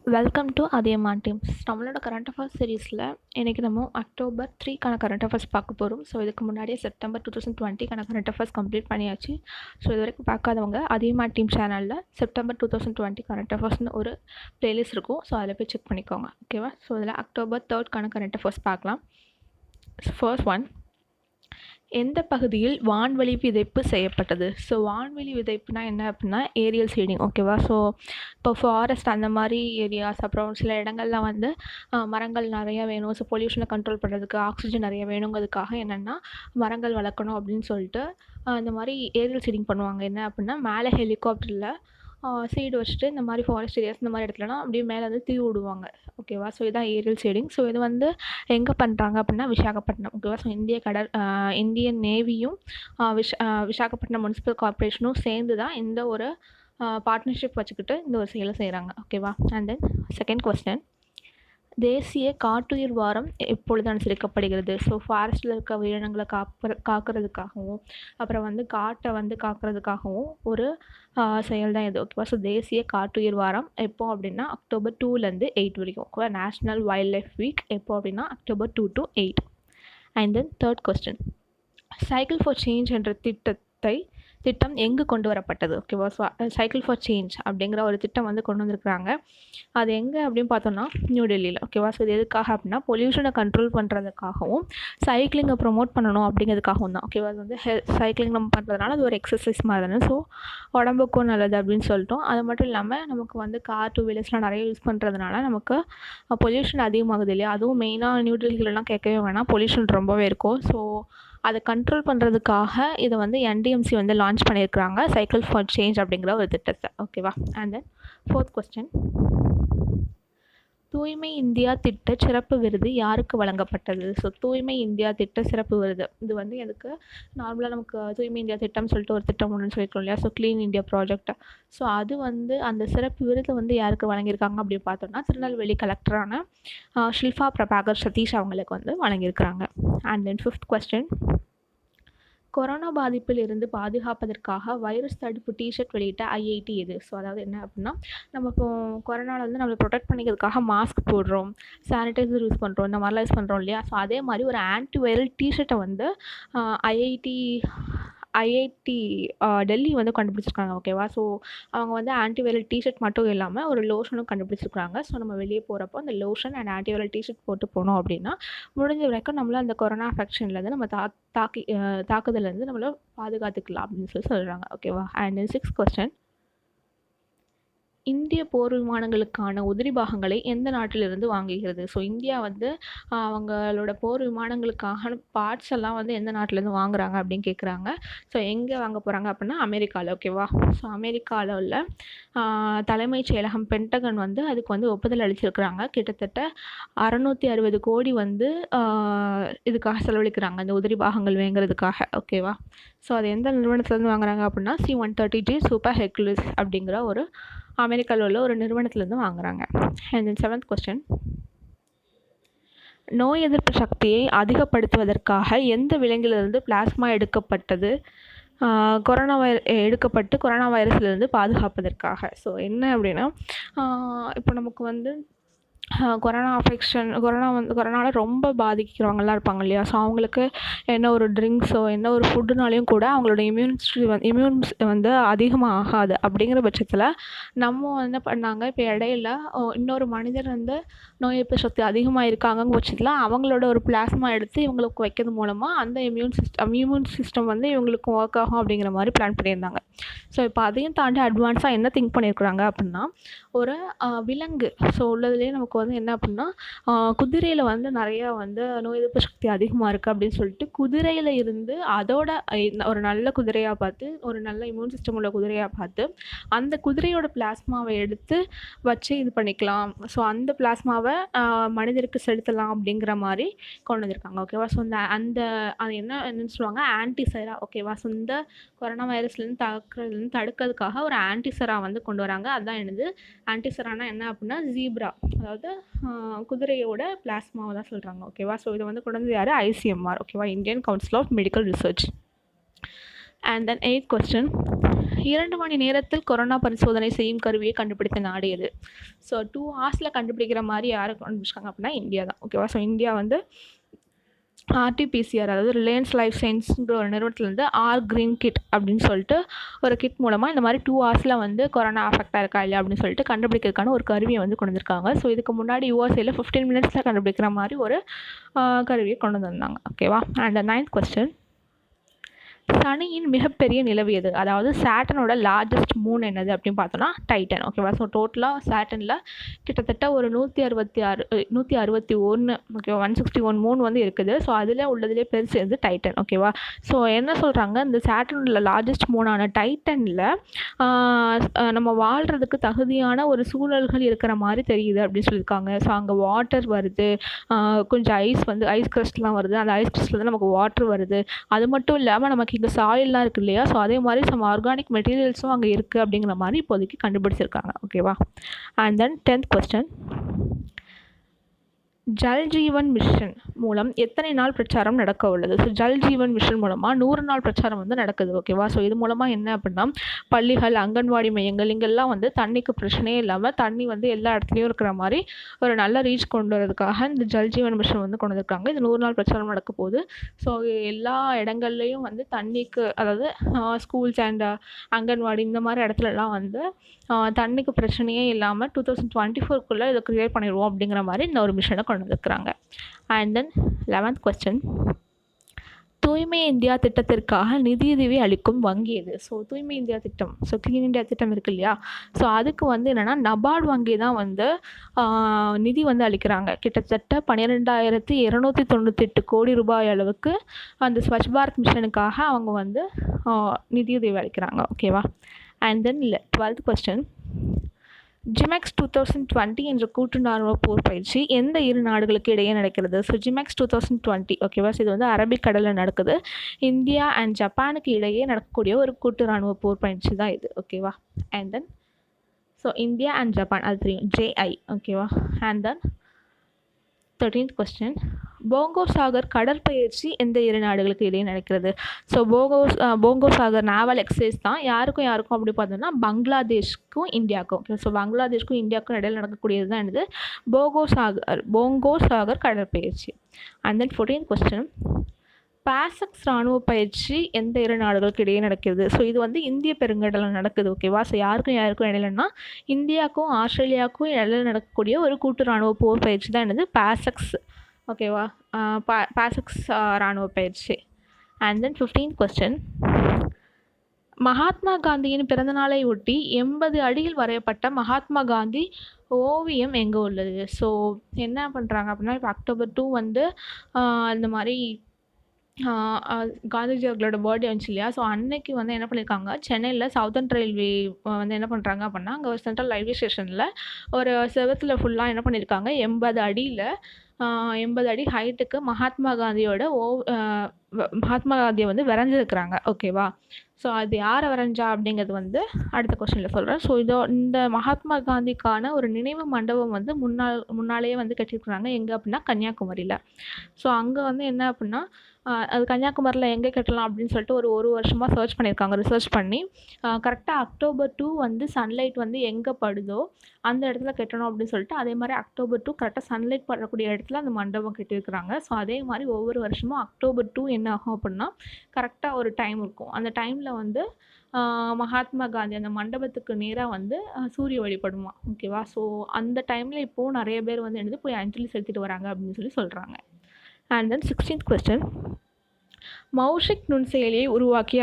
Welcome to Athiyaman team. நம்மளோட current affairs சீரீஸில் இன்றைக்கி நம்ம அக்டோபர் 3க்கான கரண்ட் அஃபேர்ஸ் பார்க்க போகிறோம். ஸோ இதுக்கு முன்னாடியே செப்டம்பர் 2020க்கான கரண்ட் அஃபேர்ஸ் கம்ப்ளீட் பண்ணியாச்சு. ஸோ இது வரைக்கும் பார்க்காதவங்க அதியமான் டீம் சேனலில் செப்டம்பர் 2020 கரண்ட் அஃபேர்ஸ்னு ஒரு ப்ளேலிஸ்ட் இருக்கும். ஸோ அதில் போய் செக் பண்ணிக்கோங்க, ஓகேவா? ஸோ இதில் அக்டோபர் 3க்கான கரண்ட் அஃபேர்ஸ் பார்க்கலாம். ஃபர்ஸ்ட் ஒன், எந்த பகுதியில் வான்வெளி விதைப்பு செய்யப்பட்டது? ஸோ வான்வெளி விதைப்புனா என்ன அப்படின்னா ஏரியல் சீடிங், ஓகேவா? ஸோ இப்போ ஃபாரஸ்ட் அந்த மாதிரி ஏரியாஸ், அப்புறம் சில இடங்கள்லாம் வந்து மரங்கள் நிறையா வேணும். ஸோ பொல்யூஷனை கண்ட்ரோல் பண்ணுறதுக்கு ஆக்சிஜன் நிறைய வேணுங்கிறதுக்காக என்னென்னா மரங்கள் வளர்க்கணும் அப்படின்னு சொல்லிட்டு இந்த மாதிரி ஏரியல் சீடிங் பண்ணுவாங்க. என்ன அப்படின்னா மேலே ஹெலிகாப்டரில் சீடு வச்சுட்டு இந்த மாதிரி ஃபாரஸ்ட் ஏரியாஸ் இந்த மாதிரி இடத்துலலாம் அப்படியே மேலே வந்து தீ விடுவாங்க, ஓகேவா? ஸோ இதுதான் ஏரியல் சீடிங். ஸோ இது வந்து எங்கே பண்ணுறாங்க அப்படின்னா விசாகப்பட்டினம், ஓகேவா? ஸோ இந்தியன் நேவியும் விசாகப்பட்டினம் முனிசிபல் கார்பரேஷனும் சேர்ந்து தான் இந்த ஒரு பார்ட்னர்ஷிப் வச்சுக்கிட்டு இந்த ஒரு செயலை செய்கிறாங்க, ஓகேவா? அண்ட் தென் செகண்ட் கொஸ்டின், தேசிய காட்டுயிர் வாரம் எப்பொழுது அனுசரிக்கப்படுகிறது? ஸோ ஃபாரஸ்ட்டில் இருக்க உயிரினங்களை காக்கிறதுக்காகவும் அப்புறம் வந்து காட்டை வந்து காக்கிறதுக்காகவும் ஒரு செயல் தான் இது, ஓகேவா? ஸோ தேசிய காட்டுயிர் வாரம் எப்போ அப்படின்னா அக்டோபர் 2லேருந்து 8 வரைக்கும், ஓகேவா? நேஷ்னல் வைல்ட் லைஃப் வீக் எப்போ அப்படின்னா October 2 to 8. And then third question, cycle for change என்ற திட்டம் எங்கு கொண்டு வரப்பட்டது? ஓகேவா? ஸோ சைக்கிள் ஃபார் சேஞ்ச் அப்படிங்கிற ஒரு திட்டம் வந்து கொண்டு வந்திருக்கிறாங்க. அது எங்கே அப்படின்னு பார்த்தோம்னா நியூ டெல்லியில், ஓகேவா? ஸோ இது எதுக்காக அப்படின்னா பொல்யூஷனை கண்ட்ரோல் பண்ணுறதுக்காகவும் சைக்கிளிங்கை ப்ரொமோட் பண்ணணும் அப்படிங்கிறதுக்காகவும் தான், ஓகேவா? அது வந்து சைக்கிளிங் நம்ம பண்ணுறதுனால அது ஒரு எக்ஸசைஸ் மாதிரி தானே, ஸோ உடம்புக்கும் நல்லது அப்படின்னு சொல்லிட்டோம். அது மட்டும் இல்லாமல் நமக்கு வந்து கார் 2 வீலர்ஸ்லாம் நிறைய யூஸ் பண்ணுறதுனால நமக்கு பொல்யூஷன் அதிகமாகுது இல்லையா? அதுவும் மெயினாக நியூ டெல்லியிலலாம் கேட்கவே வேணாம், பொல்யூஷன் ரொம்பவே இருக்கும். ஸோ அதை கண்ட்ரோல் பண்ணுறதுக்காக இதை வந்து என்டிஎம்சி வந்து லான்ச் பண்ணியிருக்கிறாங்க, சைக்கிள் ஃபார் சேஞ்ச் அப்படிங்கிற ஒரு திட்டத்தை, ஓகேவா? அண்ட் தென் ஃபோர்த் கொஸ்டின், தூய்மை இந்தியா திட்ட சிறப்பு விருது யாருக்கு வழங்கப்பட்டது? ஸோ தூய்மை இந்தியா திட்ட சிறப்பு விருது இது வந்து எதுக்கு, நார்மலாக நமக்கு தூய்மை இந்தியா திட்டம்னு சொல்லிட்டு ஒரு திட்டம் ஒன்றுன்னு சொல்லியிருக்கோம் இல்லையா? So clean India project. So அது வந்து அந்த சிறப்பு விருது வந்து யாருக்கு வழங்கியிருக்காங்க அப்படின்னு பார்த்தோம்னா திருநெல்வேலி கலெக்டரான ஷில்பா பிரபாகர் சதீஷ் அவங்களுக்கு வந்து வழங்கியிருக்கிறாங்க. And then fifth question, corona பாதிப்பில் இருந்து பாதுகாப்பதற்காக வைரஸ் தடுப்பு டிஷர்ட் வெளியிட்ட ஐஐடி எது? ஸோ அதாவது என்ன அப்படின்னா நம்ம இப்போ கொரோனாவில் வந்து நம்மளை ப்ரொடெக்ட் பண்ணிக்கிறதுக்காக மாஸ்க் போடுறோம், சானிடைசர் யூஸ் பண்ணுறோம், இந்த மாதிரிலாம் யூஸ் பண்ணுறோம் இல்லையா? ஸோ அதே மாதிரி ஒரு ஆன்டி வைரல் டிஷர்ட்டை வந்து ஐஐடி டெல்லி வந்து கண்டுபிடிச்சிருக்காங்க, ஓகேவா? ஸோ அவங்க வந்து ஆன்டிவைரல் டிஷர்ட் மட்டும் இல்லாமல் ஒரு லோஷனும் கண்டுபிடிச்சிருக்காங்க. ஸோ நம்ம வெளியே போகிறப்போ அந்த லோஷன் அண்ட் ஆன்டிவைரல் டிஷர்ட் போட்டு போனோம் அப்படின்னா முடிஞ்ச வரைக்கும் நம்மள அந்த கொரோனா அஃபெக்ஷன்லேருந்து நம்ம தாக்குதலேருந்து நம்மளை பாதுகாத்துக்கலாம் அப்படின்னு சொல்கிறாங்க, ஓகேவா? அண்ட் 6th கொஸ்டின், இந்திய போர் விமானங்களுக்கான உதிரி பாகங்களை எந்த நாட்டிலிருந்து வாங்குகிறது? ஸோ இந்தியா வந்து அவங்களோட போர் விமானங்களுக்கான பார்ட்ஸ் எல்லாம் வந்து எந்த நாட்டிலேருந்து வாங்குறாங்க அப்படின்னு கேட்குறாங்க. ஸோ எங்கே வாங்க போகிறாங்க அப்படின்னா அமெரிக்காவில், ஓகேவா? ஸோ அமெரிக்காவில் உள்ள தலைமைச் செயலகம் பென்டகன் வந்து அதுக்கு வந்து ஒப்புதல் அளிச்சிருக்கிறாங்க. கிட்டத்தட்ட 660 கோடி வந்து இதுக்காக செலவழிக்கிறாங்க இந்த உதிரி பாகங்கள் வாங்குறதுக்காக, ஓகேவா? ஸோ அது எந்த நிறுவனத்துலேருந்து வாங்குறாங்க அப்படின்னா C-130J சூப்பர் ஹெர்குலிஸ் அப்படிங்கிற ஒரு அமெரிக்காவில் உள்ள ஒரு நிறுவனத்துலேருந்து வாங்குறாங்க. அண்ட் தென் 7th கொஸ்டின், நோய் எதிர்ப்பு சக்தியை அதிகப்படுத்துவதற்காக எந்த விலங்கிலிருந்து பிளாஸ்மா எடுக்கப்பட்டு கொரோனா வைரஸ்லேருந்து பாதுகாப்பதற்காக? ஸோ என்ன அப்படின்னா இப்போ நமக்கு வந்து கொரோனாவில் ரொம்ப பாதிக்கிறவங்கலாம் இருப்பாங்க இல்லையா? ஸோ அவங்களுக்கு என்ன ஒரு ட்ரிங்க்ஸோ என்ன ஒரு ஃபுட்டுனாலையும் கூட அவங்களோட இம்யூன் வந்து அதிகமாக ஆகாது. அப்படிங்கிற பட்சத்தில் நம்ம என்ன பண்ணாங்க, இப்போ இடையில இன்னொரு மனிதர் வந்து நோய் எதிர்ப்பு சக்தி அதிகமாக இருக்காங்கங்கிற பட்சத்தில் அவங்களோட ஒரு பிளாஸ்மா எடுத்து இவங்களுக்கு வைக்கிறது மூலமாக அந்த இம்யூன் சிஸ்டம் வந்து இவங்களுக்கு ஒர்க் ஆகும் அப்படிங்கிற மாதிரி பிளான் பண்ணியிருந்தாங்க. ஸோ இப்போ அதையும் தாண்டி அட்வான்ஸாக என்ன திங்க் பண்ணியிருக்கிறாங்க அப்படின்னா ஒரு விலங்கு, ஸோ உள்ளதுலேயே நமக்கு வந்து என்ன அப்படின்னா குதிரையில் வந்து நிறையா வந்து நோய் எதிர்ப்பு சக்தி அதிகமாக இருக்குது அப்படின்னு சொல்லிட்டு குதிரையில் இருந்து அதோட ஒரு நல்ல குதிரையாக பார்த்து ஒரு நல்ல இம்யூன் சிஸ்டம் உள்ள குதிரையாக பார்த்து அந்த குதிரையோட பிளாஸ்மாவை எடுத்து வச்சு இது பண்ணிக்கலாம். ஸோ அந்த பிளாஸ்மாவை மனிதருக்கு செலுத்தலாம் அப்படிங்கிற மாதிரி கொண்டு வந்திருக்காங்க, ஓகேவா? ஸோ அது என்னன்னு சொல்லுவாங்க, ஆன்டிசைரா, ஓகேவா? ஸோ இந்த கொரோனா வைரஸ்லேருந்து தடுக்கிறதுக்காக ஒரு ஆன்டிசரா வந்து கொண்டு வராங்க. அதுதான் என்னது ஆன்டிசரானா என்ன அப்படின்னா ஜீப்ரா, அதாவது குதிரையோட பிளாஸ்மாவை தான் சொல்கிறாங்க, ஓகேவா? ஸோ இதை வந்து கொண்டு வந்து யார், ICMR, ஓகேவா? Indian council of medical research. And then 8th question, 2 மணி நேரத்தில் கொரோனா பரிசோதனை செய்யும் கருவியை கண்டுபிடித்த நாடு எது? ஸோ 2 ஹார்ஸில் கண்டுபிடிக்கிற மாதிரி யாரை கண்டுபிடிச்சிருக்காங்க அப்படின்னா இந்தியா தான். ஓகேவா? ஸோ இந்தியா வந்து RT-PCR, அதாவது ரிலையன்ஸ் லைஃப் சயின்ஸ்ன்ற ஒரு நிறுவனத்துலேருந்து கிரீன் கிட் அப்படின்னு சொல்லிட்டு ஒரு கிட் மூலமாக இந்த மாதிரி 2 ஹார்ஸில் வந்து கொரோனா அஃபெக்டாக இருக்கா இல்லையா அப்படின்னு சொல்லிட்டு கண்டுபிடிக்கிறதுக்கான ஒரு கருவியை வந்து கொண்டு வந்திருக்காங்க. ஸோ இதுக்கு முன்னாடி USA 15 மினிட்ஸில் கண்டுபிடிக்கிற மாதிரி ஒரு கருவியை கொண்டு வந்திருந்தாங்க. ஓகேவா? அண்ட் 9th கொஸ்டின், சனியின் மிகப்பெரிய நிலவு எது? அதாவது சேட்டனோட லார்ஜஸ்ட் மூன் என்னது அப்படின்னு பார்த்தோன்னா டைட்டன். ஓகேவா? ஸோ டோட்டலாக சேட்டனில் கிட்டத்தட்ட ஒரு 161 ஓகேவா 161 மூன் வந்து இருக்குது. ஸோ அதில் உள்ளதுலேயே பெருசு வந்து டைட்டன். ஓகேவா? ஸோ என்ன சொல்கிறாங்க, இந்த சேட்டனோட லார்ஜஸ்ட் மூனான டைட்டனில் நம்ம வாழ்கிறதுக்கு தகுதியான ஒரு சூழல்கள் இருக்கிற மாதிரி தெரியுது அப்படின்னு சொல்லியிருக்காங்க. ஸோ அங்கே வாட்டர் வருது, கொஞ்சம் ஐஸ் கிறிஸ்டலாம் வருது. அந்த ஐஸ் கிறிஸ்டல் தான் நமக்கு வாட்டர் வருது. அது மட்டும் இல்லாமல் நமக்கு இங்கே சாயில்லாம் இருக்குது இல்லையா? ஸோ அதே மாதிரி சம் ஆர்கானிக் மெட்டீரியல்ஸும் அங்கே இருக்குது அப்படிங்கிற மாதிரி இப்போதைக்கு கண்டுபிடிச்சிருக்காங்க. ஓகேவா? And then 10th question, Jal Jeevan mission மூலம் எத்தனை நாள் பிரச்சாரம் நடக்க உள்ளது? ஸோ ஜல் ஜீவன் மிஷன் மூலமாக 100 நாள் பிரச்சாரம் வந்து நடக்குது. ஓகேவா? ஸோ இது மூலமாக என்ன அப்படின்னா பள்ளிகள், அங்கன்வாடி மையங்கள் இங்கெல்லாம் வந்து தண்ணிக்கு பிரச்சனையே இல்லாமல் தண்ணி வந்து எல்லா இடத்துலையும் இருக்கிற மாதிரி ஒரு நல்ல ரீச் கொண்டு வரதுக்காக இந்த ஜல் ஜீவன் மிஷன் வந்து கொண்டு வந்திருக்காங்க. இது 100 நாள் பிரச்சாரம் நடக்க போகுது. ஸோ எல்லா இடங்கள்லையும் வந்து தண்ணிக்கு, அதாவது ஸ்கூல்ஸ் அண்ட் அங்கன்வாடி இந்த மாதிரி இடத்துலலாம் வந்து தண்ணிக்கு பிரச்சனையே இல்லாமல் 2024 இதை க்ரியேட் பண்ணிடுவோம் அப்படிங்கிற மாதிரி இந்த ஒரு மிஷனை கொண்டு வந்துருக்குறாங்க. அண்ட் தென் 11th கொஸ்டின், தூய்மை இந்தியா திட்டத்திற்காக நிதியுதவி அளிக்கும் வங்கி எது? ஸோ தூய்மை இந்தியா திட்டம், ஸோ க்ளீன் இந்தியா திட்டம் இருக்கு இல்லையா? ஸோ அதுக்கு வந்து என்னென்னா நபார்டு வங்கி தான் வந்து நிதி வந்து அளிக்கிறாங்க. கிட்டத்தட்ட 12,298 கோடி ரூபாய் அளவுக்கு அந்த ஸ்வச் பாரத் மிஷனுக்காக அவங்க வந்து நிதியுதவி அளிக்கிறாங்க. ஓகேவா? அண்ட் தென் 12th கொஸ்டின், ஜிமெக்ஸ் 2020 என்ற கூட்டு ராணுவ போர் பயிற்சி எந்த 2 நாடுகளுக்கு இடையே நடக்கிறது? ஸோ ஜிமெக்ஸ் 2020 ஓகேவா? ஸோ இது வந்து அரபிக்கடலில் நடக்குது. இந்தியா அண்ட் ஜப்பானுக்கு இடையே நடக்கக்கூடிய ஒரு கூட்டு ராணுவ போர் பயிற்சி தான் இது. ஓகேவா? And then so India and Japan அது தெரியும், JI. ஓகேவா? அண்ட் தென் 13th கொஸ்டின், போங்கோ சாகர் கடற்பயிற்சி எந்த 2 நாடுகளுக்கு இடையே நடக்கிறது? ஸோ போங்கோ சாகர் நேவல் எக்ஸசைஸ் தான் யாருக்கும் அப்படி பார்த்தோம்னா பங்களாதேஷ்க்கும் இந்தியாவுக்கும். ஓகே, ஸோ பங்களாதேஷ்க்கும் இந்தியாவுக்கும் இடையில் நடக்கக்கூடியது தான் என்னது போங்கோ சாகர் கடற்பயிற்சி. And then 14th question, PASSEX இராணுவ பயிற்சி எந்த 2 நாடுகளுக்கு இடையே நடக்கிறது? ஸோ இது வந்து இந்திய பெருங்கடலில் நடக்குது. ஓகேவா? ஸோ யாருக்கும் இடையிலன்னா இந்தியாவுக்கும் ஆஸ்திரேலியாவுக்கும் இடையில நடக்கக்கூடிய ஒரு கூட்டு இராணுவ போர் பயிற்சி தான் என்னது பாசக்ஸ். ஓகேவா? பாசக்ஸ் இராணுவ பயிற்சி. And then 15th question, Mahatma காந்தியின் பிறந்தநாளை ஒட்டி 80 அடியில் வரையப்பட்ட மகாத்மா காந்தி ஓவியம் எங்கே உள்ளது? ஸோ என்ன பண்ணுறாங்க அப்படின்னா, இப்போ அக்டோபர் 2 வந்து இந்த மாதிரி காந்திஜி அவர்களோட பர்த்டே வந்துச்சு இல்லையா? ஸோ அன்னைக்கு வந்து என்ன பண்ணியிருக்காங்க, சென்னையில் சவுதர்ன் ரயில்வே வந்து என்ன பண்ணுறாங்க அப்படின்னா, அங்கே ஒரு சென்ட்ரல் ரயில்வே ஸ்டேஷனில் ஒரு செவத்தில் ஃபுல்லாக என்ன பண்ணியிருக்காங்க, 80 அடியில் 80 அடி ஹைட்டுக்கு மகாத்மா காந்தியை வந்து வரைஞ்சிருக்கிறாங்க. ஓகேவா? ஸோ அது யாரை வரைஞ்சா அப்படிங்கிறது வந்து அடுத்த கொஸ்டினில் சொல்கிறேன். ஸோ இந்த மகாத்மா காந்திக்கான ஒரு நினைவு மண்டபம் வந்து முன்னாலேயே வந்து கட்டியிருக்கிறாங்க. எங்கே அப்படின்னா கன்னியாகுமரியில். ஸோ அங்கே வந்து என்ன அப்படின்னா, அது கன்னியாகுமரியில் எங்கே கட்டலாம் அப்படின்னு சொல்லிட்டு ஒரு வருஷமாக சர்ச் பண்ணியிருக்காங்க. ரிசர்ச் பண்ணி கரெக்டாக அக்டோபர் 2 வந்து சன்லைட் வந்து எங்கே படுதோ அந்த இடத்துல கட்டணும் அப்படின்னு சொல்லிட்டு, அதே மாதிரி அக்டோபர் 2 கரெக்டாக சன்லைட் படக்கூடிய இடத்துல அந்த மண்டபம் கட்டியிருக்கிறாங்க. ஸோ அதே மாதிரி ஒவ்வொரு வருஷமும் அக்டோபர் 2 என்ன ஆகும் அப்படின்னா, கரெக்டாக ஒரு டைம் இருக்கும். அந்த டைமில் வந்து மகாத்மா காந்தி அந்த மண்டபத்துக்கு நேராக வந்து சூரிய வழிபடுமா. ஓகேவா? ஸோ அந்த டைமில் இப்போது நிறைய பேர் வந்து என்னது போய் அஞ்சலி செலுத்திட்டு வராங்க அப்படின்னு சொல்லி சொல்கிறாங்க. அண்ட் தென் 16th கொஸ்டின், மௌஷிக் நுண்செயலியை உருவாக்கிய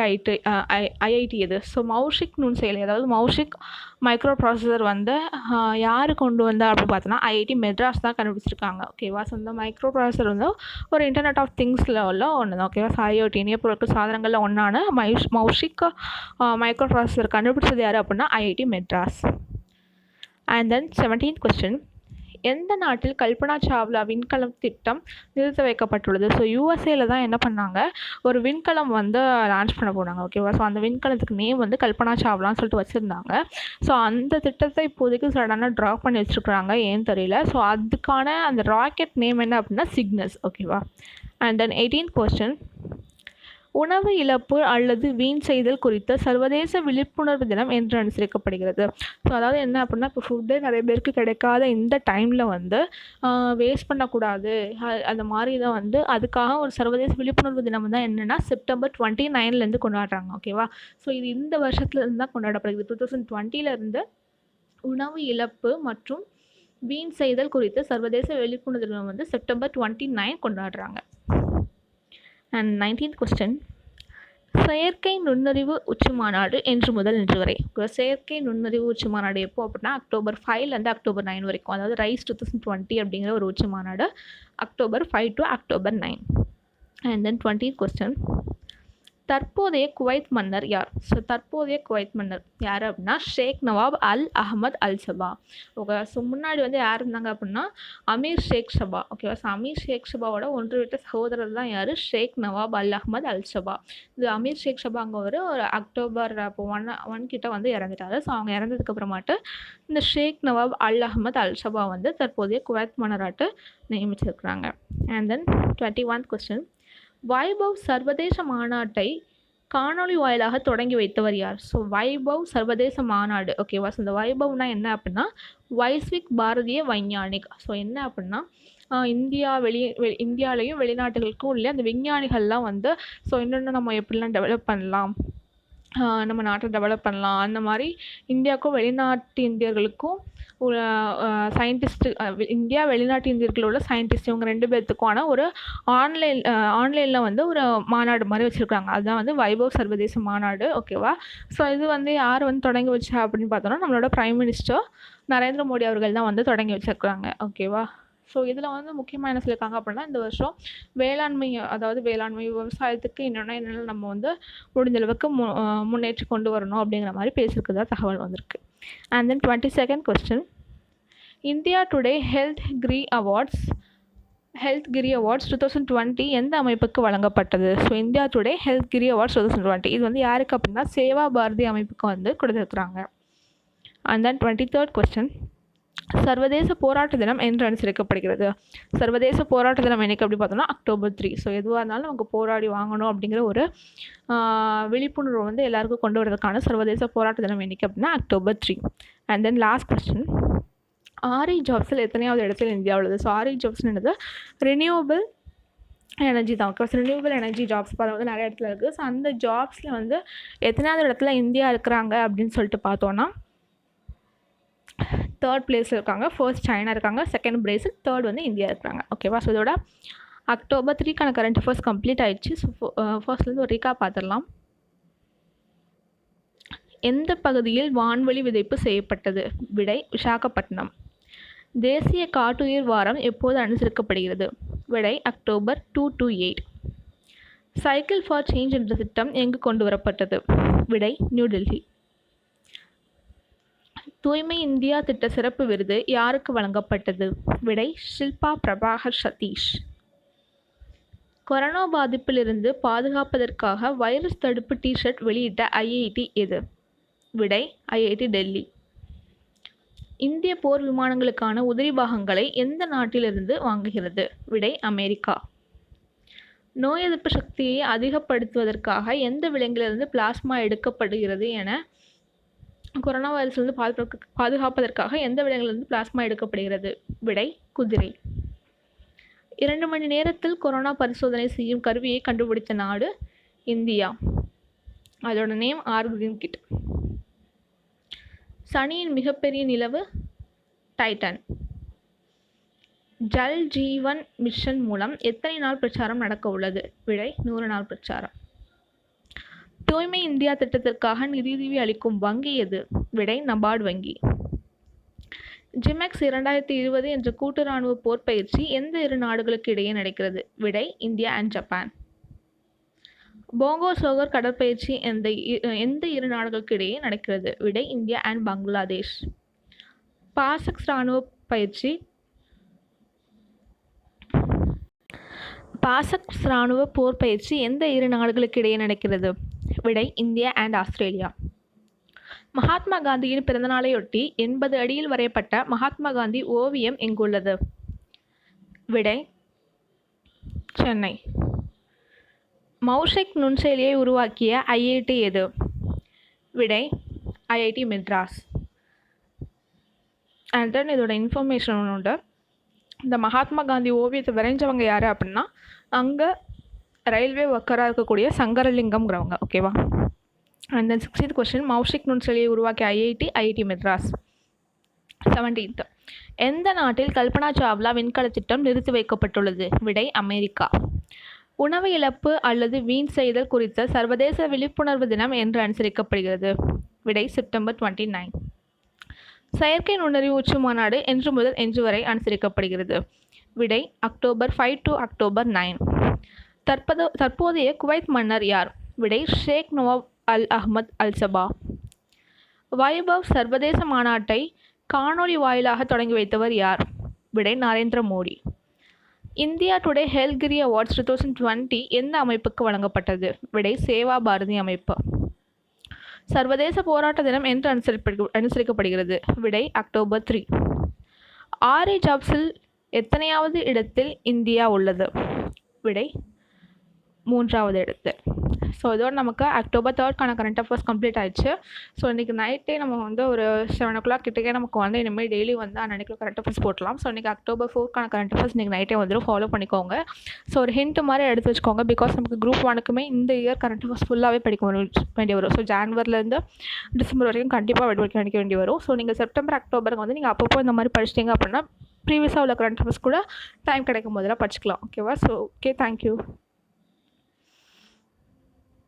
IIT எது? ஸோ மௌஷிக் நுண்செயலி, அதாவது மௌஷிக் மைக்ரோ ப்ராசஸர் வந்து யார் கொண்டு வந்தா அப்படின்னு பார்த்தோன்னா IIT மெட்ராஸ் தான் கண்டுபிடிச்சிருக்காங்க. ஓகேவா? ஸோ இந்த மைக்ரோ ப்ராசஸர் வந்து ஒரு இன்டர்நெட் ஆஃப் திங்ஸில் உள்ள ஒன்று தான். ஓகேவா? IoT இணையப்பொருட்கள் சாதனங்களில் ஒன்றான மௌஷிக் மைக்ரோ ப்ராசஸர் கண்டுபிடிச்சது யார் அப்படின்னா IIT Madras. And then 17th question, எந்த நாட்டில் கல்பனா சாவ்லா விண்கலம் திட்டம் நிறுத்த வைக்கப்பட்டுள்ளது? ஸோ USAல தான் என்ன பண்ணாங்க, ஒரு விண்கலம் வந்து லான்ச் பண்ண போனாங்க. ஓகேவா? ஸோ அந்த விண்கலத்துக்கு நேம் வந்து கல்பனா சாவ்லான்னு சொல்லிட்டு வச்சுருந்தாங்க. ஸோ அந்த திட்டத்தை இப்போதைக்கு சடனாக ட்ராப் பண்ணி வச்சுருக்குறாங்க, ஏன்னு தெரியல. ஸோ அதுக்கான அந்த ராக்கெட் நேம் என்ன அப்படின்னா சிக்னஸ். ஓகேவா? அண்ட் தென் 18th கொஸ்டின், உணவு இழப்பு அல்லது வீண் செய்தல் குறித்த சர்வதேச விழிப்புணர்வு தினம் என்று அனுசரிக்கப்படுகிறது. ஸோ அதாவது என்ன அப்படின்னா, இப்போ ஃபுட்டு நிறைய பேருக்கு கிடைக்காத இந்த டைமில் வந்து வேஸ்ட் பண்ணக்கூடாது, அந்த மாதிரி தான் வந்து அதுக்காக ஒரு சர்வதேச விழிப்புணர்வு தினம் தான் என்னென்னா செப்டம்பர் 29 கொண்டாடுறாங்க. ஓகேவா? ஸோ இது இந்த வருஷத்துலேருந்து தான் கொண்டாடப்படுகிறது. 2020 உணவு இழப்பு மற்றும் வீண் செய்தல் குறித்த சர்வதேச விழிப்புணர்வு தினம் வந்து செப்டம்பர் 29 கொண்டாடுறாங்க. அண்ட் 19th கொஸ்டின், செயற்கை நுண்ணறிவு உச்சி மாநாடு என்று முதல் இன்று வரை. செயற்கை நுண்ணறிவு உச்சி மாநாடு எப்போ அப்படின்னா அக்டோபர் 5 அக்டோபர் 9 வரைக்கும். அதாவது ரைஸ் 2020 அப்படிங்கிற ஒரு உச்சி மாநாடு October 5 to October 9. And then 20th question, தற்போதைய குவைத் மன்னர் யார்? ஸோ தற்போதைய குவைத் மன்னர் யார் அப்படின்னா ஷேக் நவாப் அல் அஹமத் அல் சபா. ஓகே, ஸோ முன்னாடி வந்து யார் இருந்தாங்க அப்படின்னா அமீர் ஷேக் சபா. ஓகேவா? ஸோ அமீர் ஷேக் சபாவோட ஒன்று விட்ட சகோதரர் தான் யார்? ஷேக் நவாப் அல் அஹமத் அல் சபா. இது அமீர் ஷேக் சபாங்க ஒரு அக்டோபர் 1 கிட்ட வந்து இறந்துட்டாரு. ஸோ அவங்க இறந்ததுக்கு அப்புறமாட்டு இந்த ஷேக் நவாப் அல் அஹமத் அல் சபா வந்து தற்போதைய குவைத் மன்னராட்டு நியமிச்சிருக்கிறாங்க. And then 21st question, Vaibhav சர்வதேச மாநாட்டை காணொலி வாயிலாக தொடங்கி வைத்தவர் யார்? ஸோ வைபவ் சர்வதேச மாநாடு. ஓகேவா? ஸோ இந்த வைபவ்னா என்ன அப்படின்னா வைஸ்விக் பாரதிய வைஞானிக். ஸோ என்ன அப்படின்னா இந்தியாவிலையும் வெளிநாட்டுகளுக்கும் உள்ள அந்த விஞ்ஞானிகள்லாம் வந்து ஸோ இன்னொன்று நம்ம எப்படிலாம் டெவலப் பண்ணலாம், நம்ம நாட்டை டெவலப் பண்ணலாம், அந்த மாதிரி இந்தியாவுக்கும் வெளிநாட்டு இந்தியர்களுக்கும் ஒரு சயின்டிஸ்ட்டு, இந்தியா வெளிநாட்டு இந்தியர்கள் உள்ள சயின்டிஸ்ட் இவங்க 2 பேர்த்துக்கான ஒரு ஆன்லைனில் வந்து ஒரு மாநாடு மாதிரி வச்சுருக்காங்க. அதுதான் வந்து வைபவ் சர்வதேச மாநாடு. ஓகேவா? ஸோ இது வந்து யார் வந்து தொடங்கி வச்சா அப்படின்னு பார்த்தோன்னா நம்மளோட பிரைம் மினிஸ்டர் நரேந்திர மோடி அவர்கள் தான் வந்து தொடங்கி வச்சுருக்காங்க. ஓகேவா? ஸோ இதில் வந்து முக்கியமாக என்ன சொல்லியிருக்காங்க அப்படின்னா இந்த வருஷம் வேளாண்மை விவசாயத்துக்கு என்னென்ன நம்ம வந்து முடிஞ்ச அளவுக்கு முன்னேற்றி கொண்டு வரணும் அப்படிங்கிற மாதிரி பேசியிருக்கிறதா தகவல் வந்திருக்கு. And then 22nd question, India today health Giri awards 2020 எந்த அமைப்புக்கு வழங்கப்பட்டது? ஸோ இந்தியா டுடே ஹெல்த் கிரி அவார்ட்ஸ் 2020 இது வந்து யாருக்கு அப்படின்னா சேவா பாரதி அமைப்புக்கு வந்து கொடுத்துருக்குறாங்க. அண்ட் தென் 23rd கொஸ்டின், சர்வதேச போராட்ட தினம் என்று அனுசரிக்கப்படுகிறது. சர்வதேச போராட்ட தினம் என்னைக்கு அப்படி பார்த்தோம்னா அக்டோபர் 3. ஸோ எதுவாக இருந்தாலும் நமக்கு போராடி வாங்கணும் அப்படிங்கிற ஒரு விழிப்புணர்வு வந்து எல்லாருக்கும் கொண்டு வரதுக்கான சர்வதேச போராட்ட தினம் என்னைக்கு அப்படின்னா October 3. And then last question, ஆரி ஜாப்ஸில் எத்தனையாவது இடத்துல இந்தியா உள்ளது? ஸோ ஆரி ஜாப்ஸ்ன்றது ரினியூவபிள் எனர்ஜி தான். ஓகே, ரினியூவபிள் எனர்ஜி ஜாப்ஸ் வந்து நிறைய இடத்துல இருக்குது. ஸோ அந்த ஜாப்ஸில் வந்து எத்தனையாவது இடத்துல இந்தியா இருக்கிறாங்க அப்படின்னு சொல்லிட்டு பார்த்தோன்னா 3rd பிளேஸில் இருக்காங்க. ஃபர்ஸ்ட் சைனா இருக்காங்க, 2nd பிரேசில், 3rd வந்து இந்தியா இருக்கிறாங்க. ஓகேவா? ஸோ இதோட அக்டோபர் 3 கரண்ட் அஃபேர்ஸ் கம்ப்ளீட் ஆயிடுச்சு. ஸோ ஃபர்ஸ்ட்லேருந்து ஒரு ரீகா பார்த்துடலாம். எந்த பகுதியில் வான்வழி விதைப்பு செய்யப்பட்டது? விடை விசாகப்பட்டினம். தேசிய காட்டுயிர் வாரம் எப்போது அனுசரிக்கப்படுகிறது? விடை October 2 to 8. Cycle for change என்ற திட்டம் எங்கு கொண்டு வரப்பட்டது? விடை நியூடெல்லி. தூய்மை இந்தியா திட்ட சிறப்பு விருது யாருக்கு வழங்கப்பட்டது? விடை ஷில்பா பிரபாகர் சதீஷ். கொரோனா பாதிப்பிலிருந்து பாதுகாப்பதற்காக வைரஸ் தடுப்பு டிஷர்ட் வெளியிட்ட ஐஐடி எது? விடை ஐஐடி டெல்லி. இந்திய போர் விமானங்களுக்கான உதிரி பாகங்களை எந்த நாட்டிலிருந்து வாங்குகிறது? விடை அமெரிக்கா. நோய் எதிர்ப்பு சக்தியை அதிகப்படுத்துவதற்காக எந்த விலங்கிலிருந்து பிளாஸ்மா எடுக்கப்படுகிறது என கொரோனா வைரஸிலிருந்து பாதுகாப்பதற்காக எந்த விலங்கிலிருந்து பிளாஸ்மா எடுக்கப்படுகிறது? விடை குதிரை. 2 மணி நேரத்தில் கொரோனா பரிசோதனை செய்யும் கருவியை கண்டுபிடித்த நாடு இந்தியா. அதோட நேம் ஆர்கிரீன் கிட். சனியின் மிகப்பெரிய நிலவு டைட்டன். ஜல் ஜீவன் மிஷன் மூலம் எத்தனை நாள் பிரச்சாரம் நடக்க உள்ளது? விடை 100 நாள் பிரச்சாரம். தூய்மை இந்தியா திட்டத்திற்காக நிதியுதவி அளிக்கும் வங்கி எது? விடை நபார்டு வங்கி. ஜிமெக்ஸ் 2020 என்ற கூட்டு இராணுவ போர் பயிற்சி எந்த 2 நாடுகளுக்கு இடையே நடக்கிறது? விடை இந்தியா அண்ட் ஜப்பான். போங்கோ சோகர் கடற்பயிற்சி எந்த 2 நாடுகளுக்கு இடையே நடக்கிறது? விடை இந்தியா அண்ட் பங்களாதேஷ். பாசக்ஸ் இராணுவ பயிற்சி பாசக்ஸ் இராணுவ போர் பயிற்சி எந்த 2 நாடுகளுக்கு இடையே நடக்கிறது? விடை இந்தியா அண்ட் ஆஸ்திரேலியா. மகாத்மா காந்தியின் பிறந்தநாளையொட்டி 80 அடியில் வரையப்பட்ட மகாத்மா காந்தி ஓவியம் எங்குள்ளது? விடை சென்னை. மௌஷிக் நுண்செயலியை உருவாக்கிய ஐஐடி எது? விடை ஐஐடி மெட்ராஸ். அண்ட் தென் இதோட இன்ஃபர்மேஷன் ஒன்று உண்டு. இந்த மகாத்மா காந்தி ஓவியத்தை வரைஞ்சவங்க யார் அப்படின்னா அங்கே ரயில்வே ஒர்க்கராக இருக்கக்கூடிய சங்கரலிங்கம்ங்கிறவங்க. ஓகேவா? அண்ட் தென் 60th கொஸ்டின், மௌஷிக் நுண்செயலியை உருவாக்கிய ஐஐடி மெட்ராஸ். 17th, எந்த நாட்டில் கல்பனா சாவ்லா விண்கல திட்டம் நிறுத்தி வைக்கப்பட்டுள்ளது? விடை அமெரிக்கா. உணவு இழப்பு அல்லது வீண் செய்தல் குறித்த சர்வதேச விழிப்புணர்வு தினம் என்று அனுசரிக்கப்படுகிறது? விடை செப்டம்பர் 29. செயற்கை நுண்ணறிவு உச்சி மாநாடு என்று முதல் என்று வரை அனுசரிக்கப்படுகிறது? விடை அக்டோபர் 5 to அக்டோபர் 9. தற்போதைய குவைத் மன்னர் யார்? விடை ஷேக் நவாப் அல் அஹ்மத் அல் சபா. வைபவ் சர்வதேச மாநாட்டை காணொலி வாயிலாக தொடங்கி வைத்தவர் யார்? விடை Narendra Modi. India Today Healthgiri awards 2020 எந்த அமைப்புக்கு வழங்கப்பட்டது? விடை சேவா பாரதி அமைப்பு. சர்வதேச போராட்ட தினம் என்று அனுசரிக்கப்படுகிறது? விடை அக்டோபர் 3. ஆரி ஜாப்ஸில் எத்தனையாவது இடத்தில் இந்தியா உள்ளது? விடை 3வது இடத்தில். ஸோ இதோட நமக்கு அக்டோபர் 3 கரண்ட் அஃபேர்ஸ் கம்ப்ளீட் ஆயிடுச்சு. ஸோ இன்றைக்கி நைட்டே நம்ம வந்து ஒரு 7 o'clock கிட்டே நமக்கு வந்து இனிமேல் டெய்லி வந்து அன்றைக்கி கரண்ட் அஃபேர்ஸ் போட்டலாம். ஸோ இன்றைக்கி அக்டோபர் 4 கரண்ட் அஃபேர்ஸ் இன்றைக்கி நைட்டே வந்துடும். ஃபாலோ பண்ணிக்கோங்க. ஸோ ஒரு ஹிண்ட் மாதிரி எடுத்து வச்சுக்கோங்க. பிகாஸ் நமக்கு குரூப் 1க்குமே இந்த இயர் கரண்ட் அஃபேர்ஸ் ஃபுல்லாகவே படிக்க வேண்டி வரும். ஸோ ஜான்வரிலேருந்து டிசம்பர் வரைக்கும் கண்டிப்பாக படிக்க வேண்டி வரும். ஸோ நீங்கள் செப்டம்பர் அக்டோபருக்கு வந்து நீங்கள் அப்பப்போ இந்த மாதிரி படிச்சிட்டிங்க அப்படின்னா ப்ரீவியஸாக உள்ள கரண்ட் அஃபேர்ஸ் கூட டைம் கிடைக்கும் போதெல்லாம் படிச்சுக்கலாம். ஓகேவா? So okay, thank you.